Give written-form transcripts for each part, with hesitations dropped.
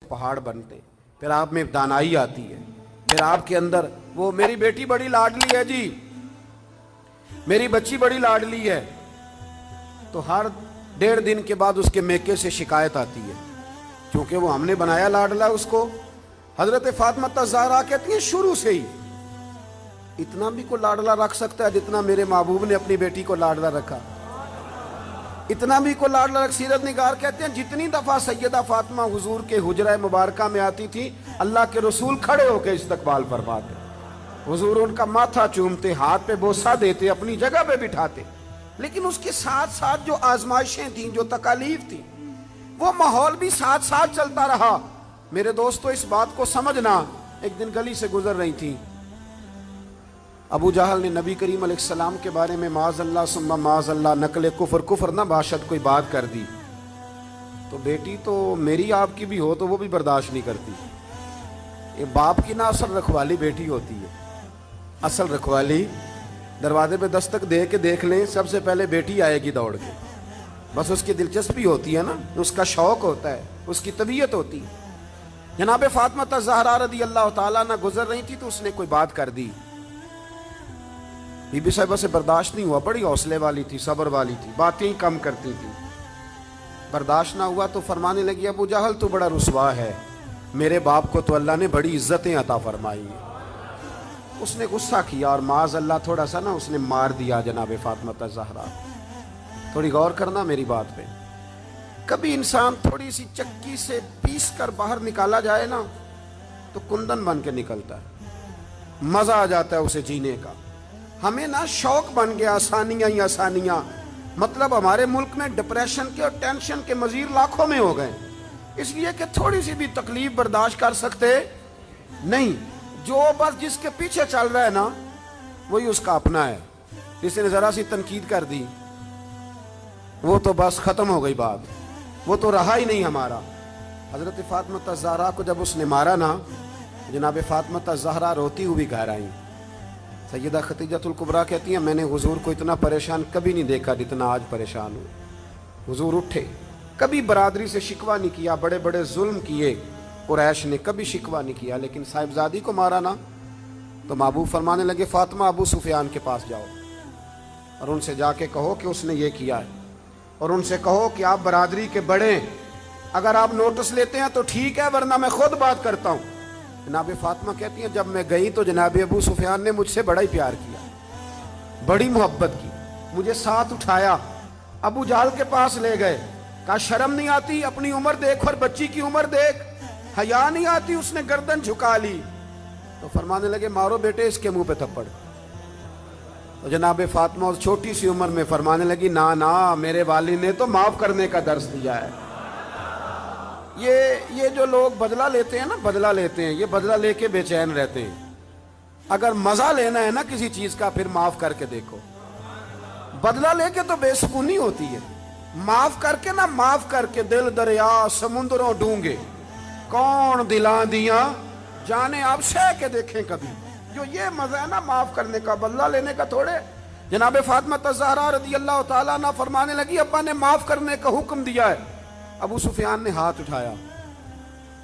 पहाड़ बनते। फिर आप में दानाई आती है, फिर आपके अंदर वो मेरी बेटी बड़ी लाडली है जी, मेरी बच्ची बड़ी लाडली है, तो हर 1.5 दिन के बाद उसके मेके से शिकायत आती है, क्योंकि वो हमने बनाया लाडला उसको। हजरत फातिमा ज़हरा कहती है शुरू से ही इतना भी को लाडला रख सकता है जितना मेरे महबूब ने अपनी बेटी को लाडला रखा, इतना भी को लाडला रख। सीरत निगार कहते हैं जितनी दफा सैयदा फातिमा हुजूर के हुजरा मुबारका में आती थी, अल्लाह के रसूल खड़े होकर इस्तकबाल फरमाते, हुजूर उनका माथा चूमते, हाथ पे बोसा देते, अपनी जगह पे बिठाते। लेकिन उसके साथ साथ जो आजमाइशें थी, जो तकालीफ थी, वो माहौल भी साथ साथ चलता रहा। मेरे दोस्तों इस बात को समझना, एक दिन गली से गुजर रही थी, अबू जहल ने नबी करीम अलैहिस्सलाम के बारे में माज़अल्लाह सुम्मा माज़अल्लाह नकल कुफर कुफर ना बाशद कोई बात कर दी, तो बेटी तो मेरी आपकी भी हो तो वो भी बर्दाश्त नहीं करती। ये बाप की ना असल रखवाली बेटी होती है। असल रखवाली दरवाजे पे दस्तक दे के देख लें, सबसे पहले बेटी आएगी दौड़ के। बस उसकी दिलचस्पी होती है ना, उसका शौक होता है, उसकी तबीयत होती है। जनाब फातिमा ज़हरा रदी अल्लाह ताला ना गुजर रही थी तो उसने कोई बात कर दी, बीबी साहिबा से बर्दाश्त नहीं हुआ, बड़ी हौसले वाली थी, सब्र वाली थी, बातें ही कम करती थी। बर्दाश्त ना हुआ तो फरमाने लगी अबू जहल तू बड़ा रुसवा है, मेरे बाप को तो अल्लाह ने बड़ी इज्जतें अता फरमाई है। उसने गुस्सा किया और माज अल्लाह थोड़ा सा ना उसने मार दिया जनाब फातिमा ज़हरा। थोड़ी गौर करना मेरी बात पे, कभी इंसान थोड़ी सी चक्की से पीस कर बाहर निकाला जाए ना तो कुंदन बन के निकलता है, मजा आ जाता है उसे जीने का। हमें ना शौक बन गया आसानियां ही आसानियां, मतलब हमारे मुल्क में डिप्रेशन के और टेंशन के मजीर लाखों में हो गए, इसलिए कि थोड़ी सी भी तकलीफ बर्दाश्त कर सकते नहीं। जो बस जिसके पीछे चल रहा है ना वही उसका अपना है, जिसने जरा सी तनकीद कर दी वो तो बस खत्म हो गई बात, वो तो रहा ही नहीं हमारा। हजरत फातिमा ज़हरा को जब उसने मारा ना, जनाब फातिमा ज़हरा रोती हुई घर आई। सैयदा खतीजतुल कुबरा कहती हैं मैंने हुजूर को इतना परेशान कभी नहीं देखा जितना आज परेशान हूँ। हुजूर उठे, कभी बरादरी से शिकवा नहीं किया, बड़े बड़े जुल्म किए कुरैश ने, कभी शिकवा नहीं किया, लेकिन साहिबजादी को मारा ना तो महबूब फरमाने लगे फातिमा अबू सुफियान के पास जाओ और उनसे जाके कहो कि उसने ये किया है, और उनसे कहो कि आप बरादरी के बड़े, अगर आप नोटिस लेते हैं तो ठीक है, वरना मैं खुद बात करता हूँ। जनाब फातिमा कहती हैं जब मैं गई तो जनाब अबू सुफियान ने मुझसे बड़ा ही प्यार किया, बड़ी मोहब्बत की, मुझे साथ उठाया, अबू जहल के पास ले गए, कहा शर्म नहीं आती, अपनी उम्र देख और बच्ची की उम्र देख, हया नहीं आती, उसने गर्दन झुका ली। तो फरमाने लगे मारो बेटे इसके मुंह पे थप्पड़। तो जनाब फातिमा उस छोटी सी उम्र में फरमाने लगी ना ना, मेरे वाली ने तो माफ करने का दर्स दिया है। ये जो लोग बदला लेते हैं ना, बदला लेते हैं, ये बदला लेके बेचैन रहते हैं। अगर मजा लेना है ना किसी चीज का, फिर माफ करके देखो। बदला लेके तो बेसुकूनी होती है, माफ करके ना, माफ करके दिल दरिया समुद्रों डूंगे, कौन दिला दिया जाने आप सह के देखें कभी। जो ये मजा है ना माफ करने का, बदला लेने का थोड़े। जनाब फातिमा ज़हरा रज़ी अल्लाह ताला अन्हा फरमाने लगी अब्बा ने माफ करने का हुक्म दिया है। अबू सुफियान ने हाथ उठाया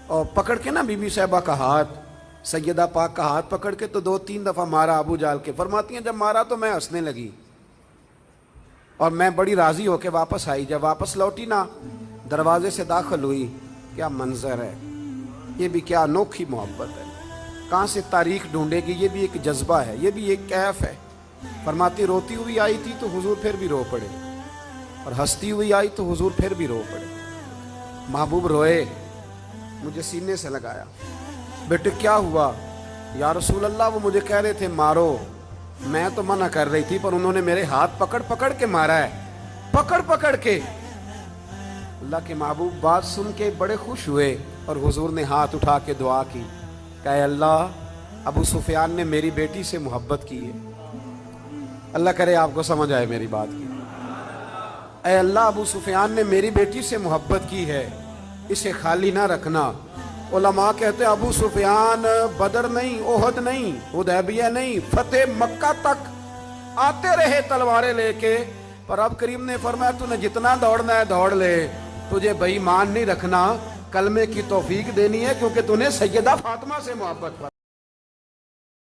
और पकड़ के ना बीबी साहिबा का हाथ, सैयदा पाक का हाथ पकड़ के तो 2-3 दफा मारा अबू जाल के। फरमाती हैं जब मारा तो मैं हंसने लगी और मैं बड़ी राजी होके वापस आई। जब वापस लौटी ना, दरवाजे से दाखिल हुई, क्या मंजर है, ये भी क्या अनोखी मोहब्बत है, कहाँ से तारीख ढूंढेगी, ये भी एक जज्बा है, ये भी एक कैफ है। फरमाती रोती हुई आई थी तो हुजूर फिर भी रो पड़े, और हंसती हुई आई तो हुजूर फिर भी रो पड़े। महबूब रोए, मुझे सीने से लगाया, बेटे क्या हुआ? या रसूल अल्लाह वो मुझे कह रहे थे मारो, मैं तो मना कर रही थी पर उन्होंने मेरे हाथ पकड़ पकड़ के मारा है, पकड़ पकड़ के। अल्लाह के महबूब बात सुन के बड़े खुश हुए और हुजूर ने हाथ उठा के दुआ की, कहे अल्लाह अबू सुफियान ने मेरी बेटी से मोहब्बत की है। अल्लाह करे आपको समझ आए मेरी बात की। ऐ अल्लाह अबू सुफियान ने मेरी बेटी से मोहब्बत की है, इसे खाली ना रखना। उलमा कहते हैं अबू सुफियान बदर नहीं, ओहद नहीं, हुदैबिया नहीं, फतेह मक्का तक आते रहे तलवारें लेके, पर अब करीम ने फरमाया तूने जितना दौड़ना है दौड़ ले, तुझे बेईमान नहीं रखना। कलमे की तौफीक देनी है, क्योंकि तूने सैयदा फातिमा से मोहब्बत कर